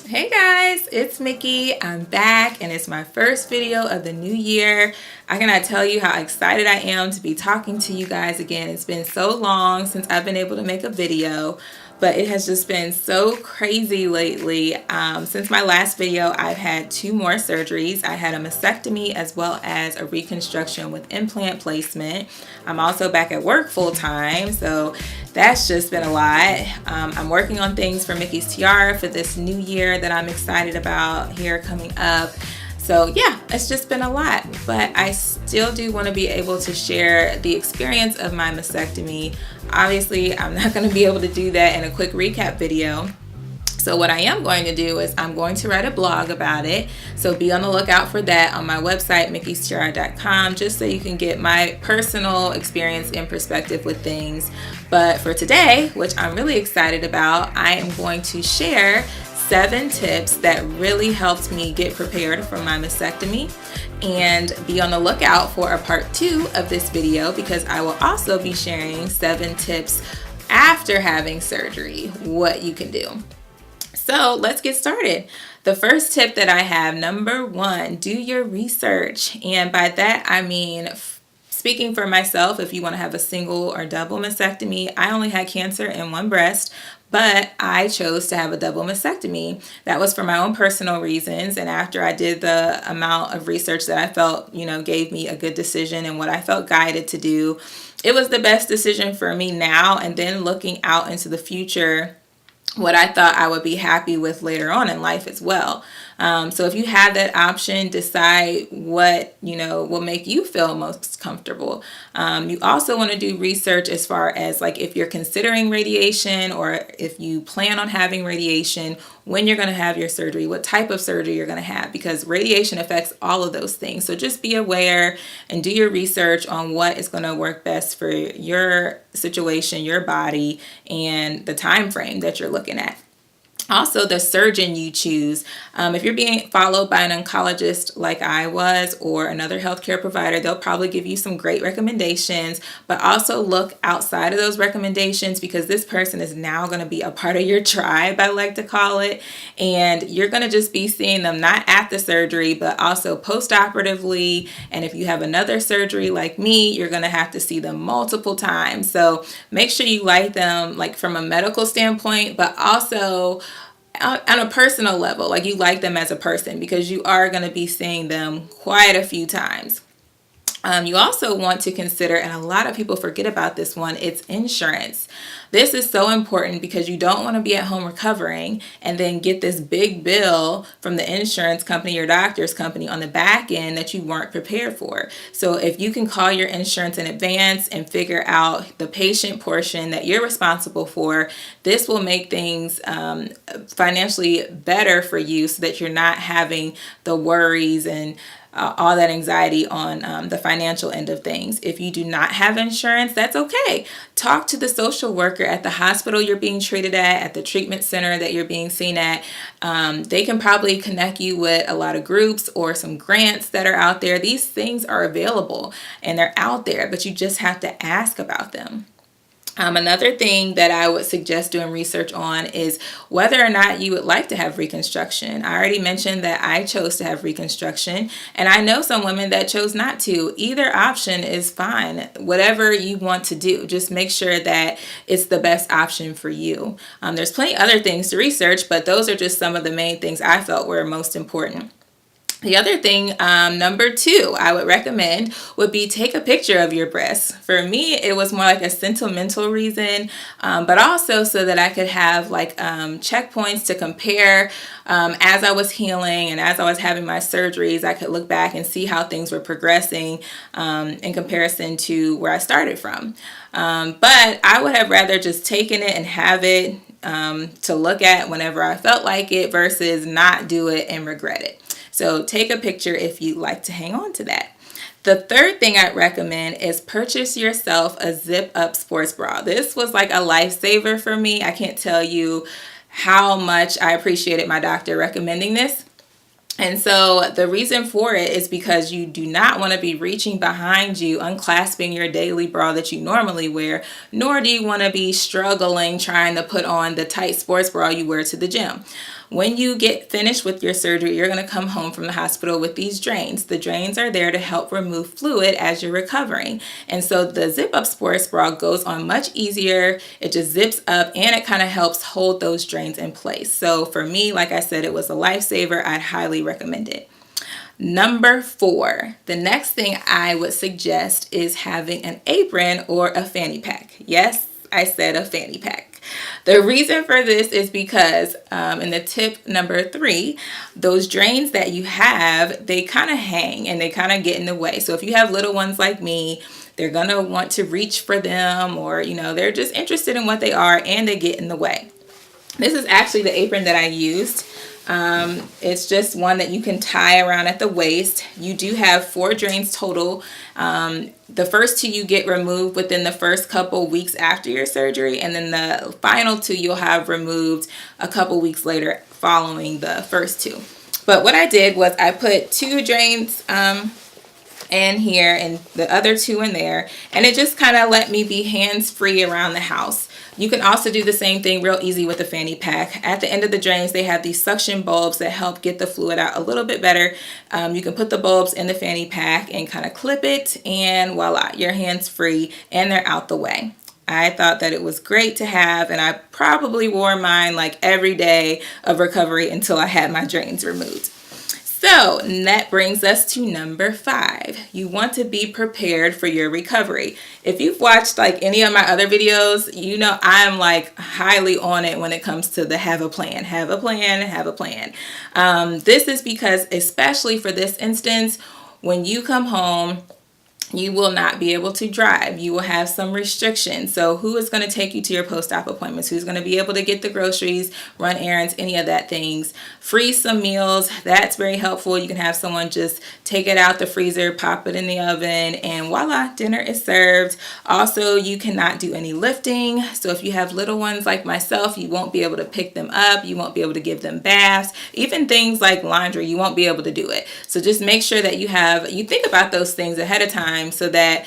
Hey guys, it's Micky. I'm back and it's my first video of the new year. I cannot tell you how excited I am to be talking to you guys again. It's been so long since I've been able to make a video, but it has just been so crazy lately. Since my last video, I've had 2 more surgeries. I had a mastectomy as well as a reconstruction with implant placement. I'm also back at work full time, so that's just been a lot. I'm working on things for Micky's Tiara for this new year that I'm excited about here coming up. So yeah, it's just been a lot, but I still do want to be able to share the experience of my mastectomy. Obviously, I'm not going to be able to do that in a quick recap video. So what I am going to do is I'm going to write a blog about it. So be on the lookout for that on my website, mickystiara.com, just so you can get my personal experience and perspective with things. But for today, which I'm really excited about, I am going to share 7 tips that really helped me get prepared for my mastectomy. And be on the lookout for a part 2 of this video, because I will also be sharing 7 tips after having surgery, what you can do. So let's get started. The first tip that I have, number 1, do your research. And by that, I mean, speaking for myself, if you want to have a single or double mastectomy, I only had cancer in one breast, but I chose to have a double mastectomy. That was for my own personal reasons. And after I did the amount of research that I felt, gave me a good decision and what I felt guided to do, it was the best decision for me now. And then looking out into the future, what I thought I would be happy with later on in life as well. So if you have that option, decide what, will make you feel most comfortable. You also want to do research as far as like if you're considering radiation or if you plan on having radiation, when you're going to have your surgery, what type of surgery you're going to have, because radiation affects all of those things. So just be aware and do your research on what is going to work best for your situation, your body, and the time frame that you're looking at. Also, the surgeon you choose. If you're being followed by an oncologist like I was or another healthcare provider, they'll probably give you some great recommendations, but also look outside of those recommendations, because this person is now going to be a part of your tribe, I like to call it, and you're going to just be seeing them not at the surgery, but also post-operatively. And if you have another surgery like me, you're going to have to see them multiple times. So make sure you like them like from a medical standpoint, but also on a personal level, like you like them as a person, because you are going to be seeing them quite a few times. You also want to consider, and a lot of people forget about this one, it's insurance. This is so important because you don't want to be at home recovering and then get this big bill from the insurance company or doctor's company on the back end that you weren't prepared for. So if you can call your insurance in advance and figure out the patient portion that you're responsible for, this will make things financially better for you so that you're not having the worries and all that anxiety on the financial end of things. If you do not have insurance, that's okay. Talk to the social worker at the hospital you're being treated at the treatment center that you're being seen at. They can probably connect you with a lot of groups or some grants that are out there. These things are available and they're out there, but you just have to ask about them. Another thing that I would suggest doing research on is whether or not you would like to have reconstruction. I already mentioned that I chose to have reconstruction, and I know some women that chose not to. Either option is fine. Whatever you want to do, just make sure that it's the best option for you. There's plenty other things to research, but those are just some of the main things I felt were most important. The other thing, number 2, I would recommend would be take a picture of your breasts. For me, it was more like a sentimental reason, but also so that I could have like checkpoints to compare as I was healing and as I was having my surgeries. I could look back and see how things were progressing in comparison to where I started from. But I would have rather just taken it and have it to look at whenever I felt like it versus not do it and regret it. So take a picture if you'd like to hang on to that. The third thing I'd recommend is purchase yourself a zip-up sports bra. This was like a lifesaver for me. I can't tell you how much I appreciated my doctor recommending this. And so the reason for it is because you do not want to be reaching behind you, unclasping your daily bra that you normally wear, nor do you want to be struggling trying to put on the tight sports bra you wear to the gym. When you get finished with your surgery, you're going to come home from the hospital with these drains. The drains are there to help remove fluid as you're recovering. And so the zip up sports bra goes on much easier. It just zips up and it kind of helps hold those drains in place. So for me, like I said, it was a lifesaver. I'd highly recommend it. Number 4, the next thing I would suggest is having an apron or a fanny pack. Yes, I said a fanny pack. The reason for this is because in the tip number 3, those drains that you have, they kind of hang and they kind of get in the way. So if you have little ones like me, they're going to want to reach for them, or, you know, they're just interested in what they are and they get in the way. This is actually the apron that I used. It's just one that you can tie around at the waist. You do have 4 drains total. The first 2 you get removed within the first couple weeks after your surgery, and then the final 2 you'll have removed a couple weeks later following the first 2. But what I did was I put 2 drains in here and the other 2 in there, and it just kind of let me be hands-free around the house. You can also do the same thing real easy with the fanny pack. At the end of the drains, they have these suction bulbs that help get the fluid out a little bit better. You can put the bulbs in the fanny pack and kind of clip it, and voila, your hands free and they're out the way. I thought that it was great to have, and I probably wore mine like every day of recovery until I had my drains removed. So that brings us to number 5. You want to be prepared for your recovery. If you've watched like any of my other videos, you know I'm like highly on it when it comes to the have a plan. This is because, especially for this instance, when you come home, you will not be able to drive. You will have some restrictions. So who is going to take you to your post-op appointments? Who's going to be able to get the groceries, run errands, any of that things? Freeze some meals. That's very helpful. You can have someone just take it out the freezer, pop it in the oven, and voila, dinner is served. Also, you cannot do any lifting. So if you have little ones like myself, you won't be able to pick them up. You won't be able to give them baths. Even things like laundry, you won't be able to do it. So just make sure that you think about those things ahead of time, so that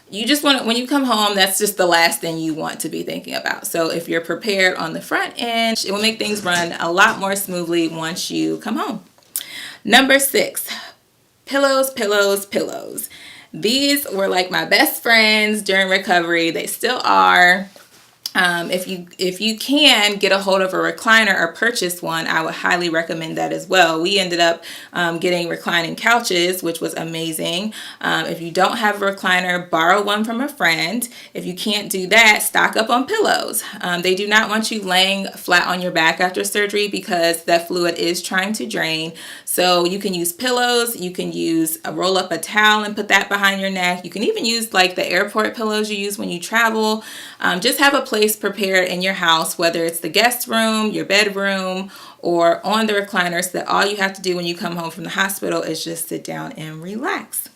you just want to, when you come home, that's just the last thing you want to be thinking about. So if you're prepared on the front end, it will make things run a lot more smoothly once you come home. Number 6, pillows. These were like my best friends during recovery. They still are. If you can get a hold of a recliner or purchase one, I would highly recommend that as well. We ended up getting reclining couches, which was amazing. If you don't have a recliner, borrow one from a friend. If you can't do that, stock up on pillows. They do not want you laying flat on your back after surgery because that fluid is trying to drain. So you can use pillows. You can roll up a towel and put that behind your neck. You can even use like the airport pillows you use when you travel. Just have a place prepared in your house, whether it's the guest room, your bedroom, or on the recliner, so that all you have to do when you come home from the hospital is just sit down and relax.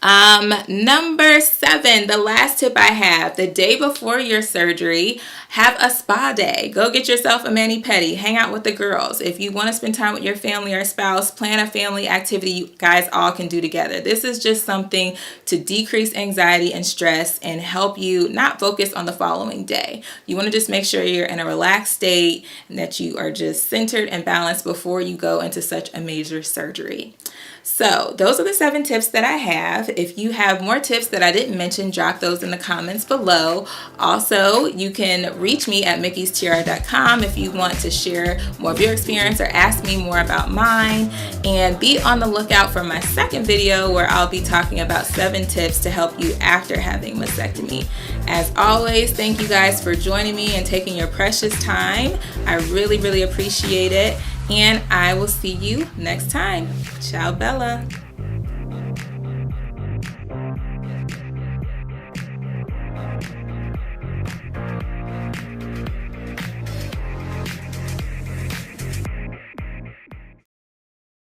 Number 7, the last tip I have: the day before your surgery, have a spa day. Go get yourself a mani-pedi, hang out with the girls. If you want to spend time with your family or spouse, plan a family activity you guys all can do together. This is just something to decrease anxiety and stress and help you not focus on the following day. You want to just make sure you're in a relaxed state and that you are just centered and balanced before you go into such a major surgery. So those are the 7 tips that I have. If you have more tips that I didn't mention, drop those in the comments below. Also, you can reach me at mickeystiara.com if you want to share more of your experience or ask me more about mine. And be on the lookout for my second video where I'll be talking about 7 tips to help you after having mastectomy. As always, thank you guys for joining me and taking your precious time. I really, really appreciate it. And I will see you next time. Ciao, Bella.